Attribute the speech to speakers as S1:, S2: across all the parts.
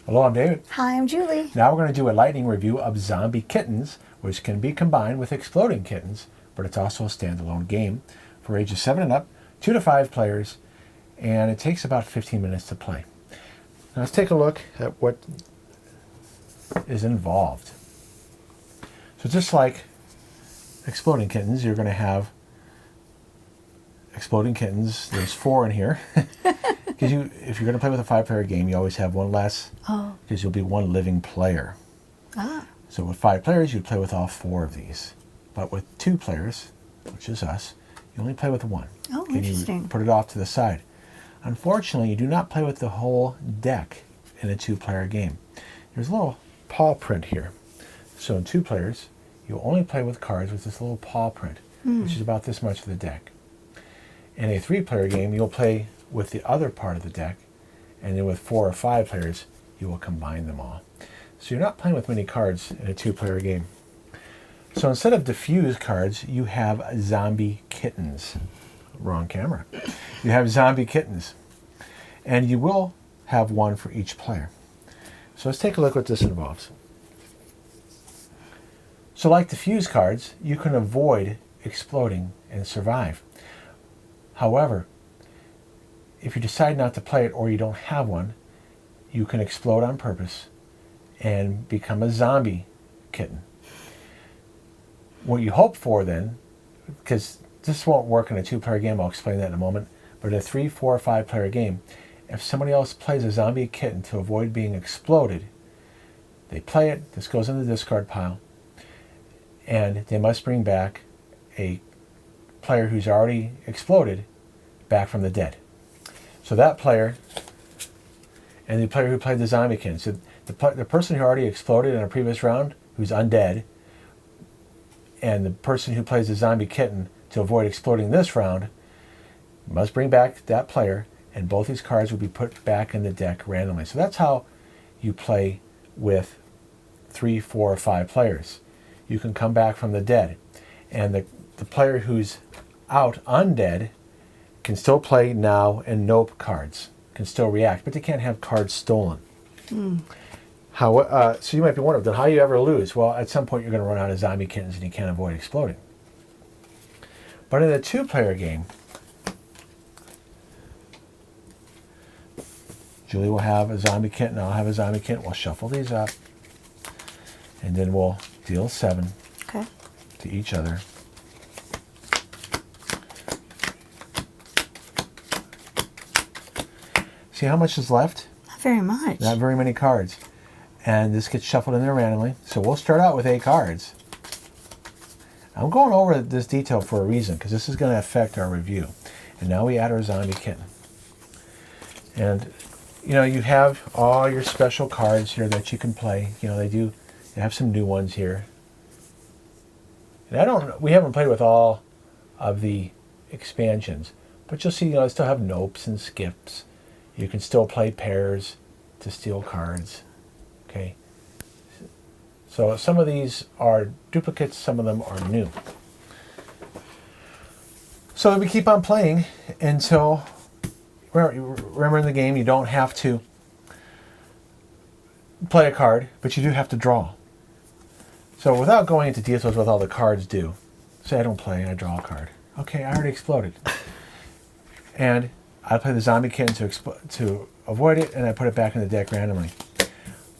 S1: Hello, I'm David.
S2: Hi, I'm Julie.
S1: Now we're going to do a lightning review of Zombie Kittens, which can be combined with Exploding Kittens, but it's also a standalone game for ages 7 and up, 2 to 5 players, and it takes about 15 minutes to play. Now let's take a look at what is involved. So just like Exploding Kittens, you're going to have Exploding Kittens. There's 4 in here. Because if you're going to play with a 5-player game, you always have one less, because you'll be one living player. So with 5 players, you'd play with all 4 of these. But with 2 players, which is us, you only play with 1.
S2: Interesting.
S1: You put it off to the side. Unfortunately, you do not play with the whole deck in a 2-player game. There's a little paw print here. So in 2 players, you only play with cards with this little paw print, which is about this much of the deck. In a 3-player game, you'll play with the other part of the deck, and then with 4 or 5 players, you will combine them all. So you're not playing with many cards in a 2-player game. So instead of diffuse cards, you have Zombie Kittens. Wrong camera. You have Zombie Kittens. And you will have 1 for each player. So let's take a look what this involves. So like diffuse cards, you can avoid exploding and survive. However, if you decide not to play it or you don't have one, you can explode on purpose and become a zombie kitten. What you hope for then, because this won't work in a 2-player game, I'll explain that in a moment, but in a 3, 4, or 5-player game, if somebody else plays a zombie kitten to avoid being exploded, they play it, this goes in the discard pile, and they must bring back a player who's already exploded back from the dead. So that player and the player who played the zombie kitten, so the person who already exploded in a previous round, who's undead, and the person who plays the zombie kitten to avoid exploding this round, must bring back that player, and both these cards will be put back in the deck randomly. So that's how you play with 3, 4, or 5 players. You can come back from the dead, and the player who's out undead can still play now and nope cards, can still react, but they can't have cards stolen. So you might be wondering, then how do you ever lose? Well, at some point you're going to run out of zombie kittens and you can't avoid exploding. But in a 2-player game, Julie will have a zombie kitten, I'll have a zombie kitten. We'll shuffle these up, and then we'll deal 7 to each other. See how much is left?
S2: Not very much.
S1: Not very many cards. And this gets shuffled in there randomly. So we'll start out with 8 cards. I'm going over this detail for a reason, because this is going to affect our review. And now we add our zombie kitten. And, you have all your special cards here that you can play. They have some new ones here. And we haven't played with all of the expansions, but you'll see, I still have nopes and skips. You can still play pairs to steal cards. Okay. So some of these are duplicates, some of them are new. So we keep on playing until, remember in the game, you don't have to play a card, but you do have to draw. So without going into details with all the cards do, say I don't play, I draw a card. Okay, I already exploded. And I play the zombie kitten to avoid it, and I put it back in the deck randomly.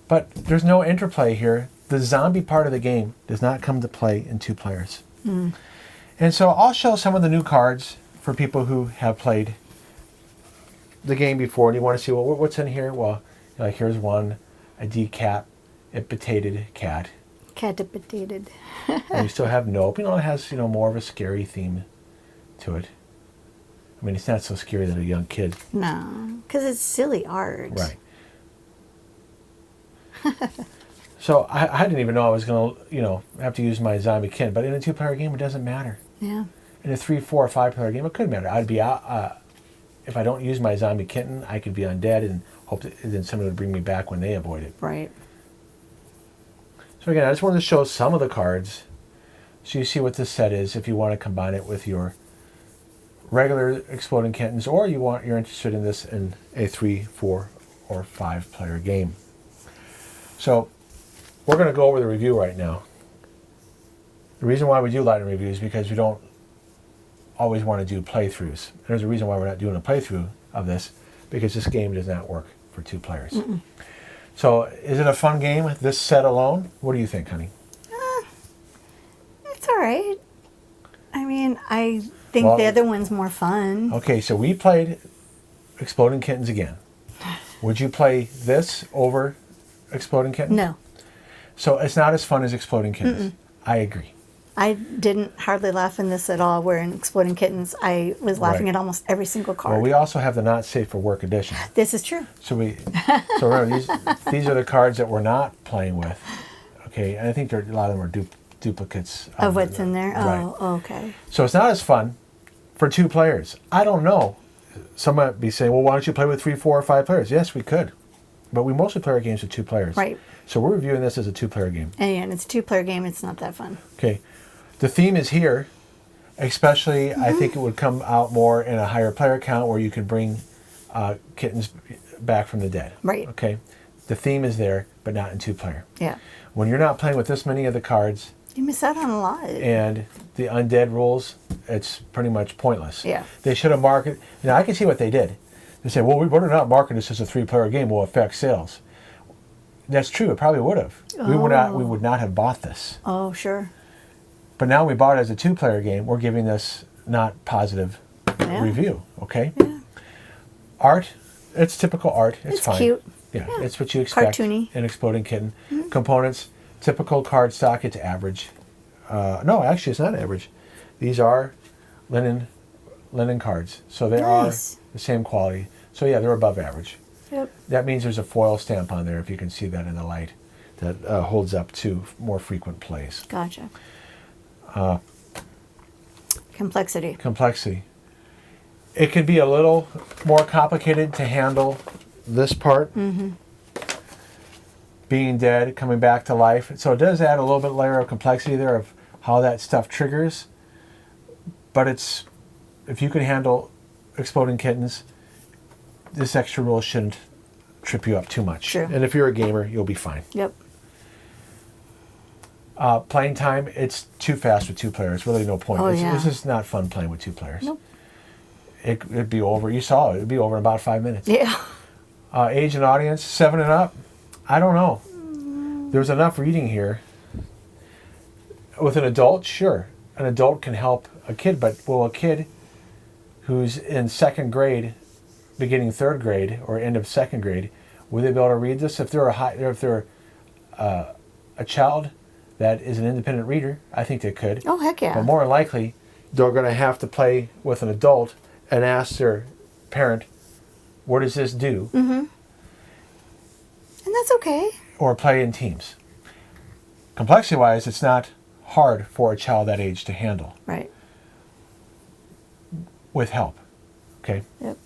S1: But there's no interplay here. The zombie part of the game does not come to play in 2 players. And so I'll show some of the new cards for people who have played the game before, and you want to see, well, what's in here? Well, here's one, a decapitated cat.
S2: Catapitated.
S1: And you still have nope. It has, more of a scary theme to it. I mean, it's not so scary that a young kid.
S2: No, because it's silly art.
S1: Right. So I didn't even know I was going to, have to use my zombie kitten. But in a 2-player game, it doesn't matter.
S2: Yeah.
S1: In a 3, 4, or 5-player game, it could matter. I'd be out. If I don't use my zombie kitten, I could be undead and hope that then somebody would bring me back when they avoid it.
S2: Right.
S1: So again, I just wanted to show some of the cards so you see what this set is if you want to combine it with your regular Exploding Kittens, or you're interested in this in a 3, 4, or 5 player game. So we're going to go over the review right now. The reason why we do lightning reviews is because we don't always want to do playthroughs. And there's a reason why we're not doing a playthrough of this, because this game does not work for 2 players.
S2: Mm-mm.
S1: So is it a fun game, this set alone? What do you think, honey?
S2: It's all right. I mean, I think
S1: Well,
S2: the other one's more fun.
S1: Okay, so we played Exploding Kittens again. Would you play this over Exploding Kittens?
S2: No.
S1: So it's not as fun as Exploding Kittens. I agree.
S2: I didn't hardly laugh in this at all, where in Exploding Kittens, I was laughing
S1: Right.
S2: at almost every single card.
S1: Well, we also have the not safe for work edition.
S2: This is true.
S1: So remember, these are the cards that we're not playing with. Okay, and I think a lot of them are duplicates
S2: Of what's in there?
S1: Right.
S2: Oh, okay.
S1: So it's not as fun for 2 players. I don't know. Some might be saying, well, why don't you play with 3, 4, or 5 players? Yes, we could. But we mostly play our games with 2 players.
S2: Right.
S1: So we're reviewing this as a 2-player game.
S2: And it's a 2-player game. It's not that fun.
S1: Okay. The theme is here, especially I think it would come out more in a higher player count where you can bring kittens back from the dead.
S2: Right.
S1: Okay. The theme is there, but not in 2-player.
S2: Yeah.
S1: When you're not playing with this many of the cards
S2: You miss out on a lot.
S1: and the undead rules, it's pretty much pointless.
S2: Yeah.
S1: They should have marketed. I can see what they did. They said, well, we're not marketing this as a 3-player game. Will affect sales. That's true. It probably would have. We would not have bought this.
S2: Oh, sure.
S1: But now we bought it as a 2-player game. We're giving this not positive review. Okay.
S2: Yeah.
S1: Art. It's typical art. It's fine.
S2: cute.
S1: Yeah, it's what you expect.
S2: Cartoony.
S1: In Exploding Kitten. Components. Typical cardstock. It's average. No, actually, it's not average. These are linen cards, so they
S2: Nice.
S1: are the same quality. So yeah, they're above average.
S2: Yep.
S1: That means there's a foil stamp on there, if you can see that in the light, that holds up to more frequent plays.
S2: Gotcha. Complexity.
S1: It can be a little more complicated to handle this part. Being dead, coming back to life. So it does add a little bit layer of complexity there of how that stuff triggers. But if you can handle Exploding Kittens, this extra rule shouldn't trip you up too much.
S2: True.
S1: And if you're a gamer, you'll be fine.
S2: Yep.
S1: Playing time, it's too fast with 2 players. Really no point.
S2: Oh, yeah.
S1: This is not fun playing with 2 players.
S2: Nope.
S1: It'd be over. You saw it. It'd be over in about 5 minutes.
S2: Yeah.
S1: Age and audience, 7 and up. I don't know. There's enough reading here. With an adult, sure. An adult can help a kid, but will a kid who's in 2nd grade, beginning 3rd grade, or end of 2nd grade, will they be able to read this? If they're a child that is an independent reader, I think they could.
S2: Oh, heck yeah.
S1: But more than likely, they're going to have to play with an adult and ask their parent, what does this do?
S2: And that's okay.
S1: Or play in teams. Complexity-wise, it's not hard for a child that age to handle
S2: Right.
S1: with help. Okay?
S2: Yep.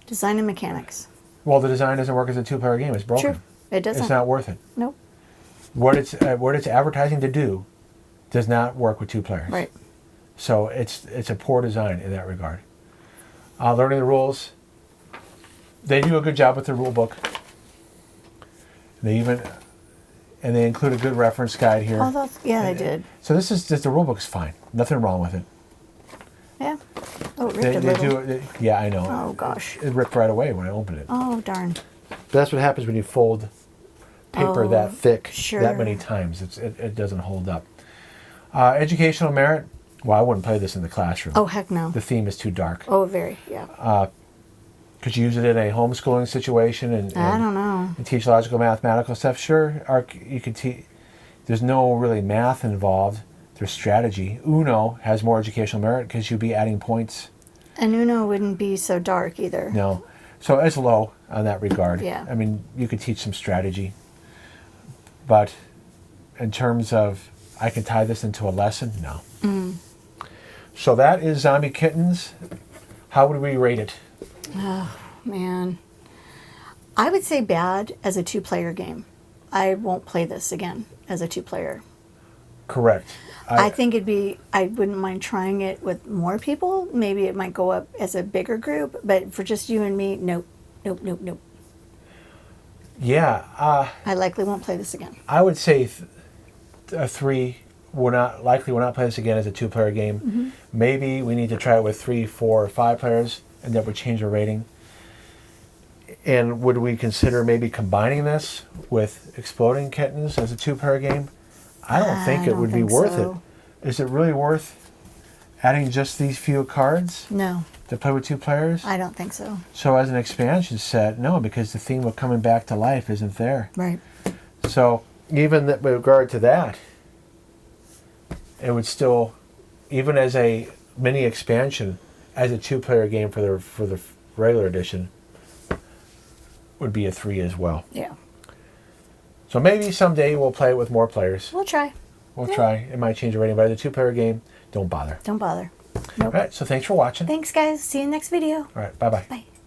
S2: Design and mechanics.
S1: Well, the design doesn't work as a 2-player game. It's broken.
S2: True. It doesn't.
S1: It's not worth it.
S2: Nope.
S1: What it's advertising to do does not work with 2 players.
S2: Right.
S1: So it's a poor design in that regard. Learning the rules. They do a good job with the rule book. They include a good reference guide here.
S2: Oh, they did.
S1: So the rule book's fine. Nothing wrong with it.
S2: Yeah. Oh, it
S1: They
S2: ripped a
S1: do
S2: little.
S1: it. Yeah, I know.
S2: Oh, gosh.
S1: It ripped right away when I opened it.
S2: Oh, darn.
S1: But that's what happens when you fold paper that thick
S2: sure.
S1: that many times. It doesn't hold up. Educational merit. Well, I wouldn't play this in the classroom.
S2: Oh, heck no.
S1: The theme is too dark.
S2: Oh, very. Yeah.
S1: Could you use it in a homeschooling situation and
S2: I don't know.
S1: and teach logical mathematical stuff? Sure. You could teach. There's no really math involved. There's strategy. Uno has more educational merit because you'd be adding points.
S2: And Uno wouldn't be so dark either.
S1: No. So it's low on that regard.
S2: Yeah.
S1: I mean, you could teach some strategy. But in terms of, I can tie this into a lesson? No. So that is Zombie Kittens. How would we rate it?
S2: Oh, man. I would say bad as a 2-player game. I won't play this again as a 2-player.
S1: Correct.
S2: I think I wouldn't mind trying it with more people. Maybe it might go up as a bigger group, but for just you and me, nope.
S1: Yeah,
S2: I likely won't play this again.
S1: I would say a 3 will not play this again as a 2-player game. Maybe we need to try it with 3, 4, or 5 players, and that would change the rating. And would we consider maybe combining this with Exploding Kittens as a 2-player game? I don't think it would be worth it. Is it really worth adding just these few cards
S2: No,
S1: to play with 2 players?
S2: I don't think so.
S1: So as an expansion set, no, because the theme of coming back to life isn't there.
S2: Right.
S1: So even with regard to that, it would still, even as a mini expansion, as a 2-player game for the regular edition, would be a 3 as well.
S2: Yeah.
S1: So maybe someday we'll play it with more players.
S2: We'll try.
S1: We'll try. It might change the rating, but as a 2-player game, don't bother.
S2: Don't bother.
S1: All right, so thanks for watching.
S2: Thanks, guys. See you next video.
S1: All right, bye-bye.
S2: Bye.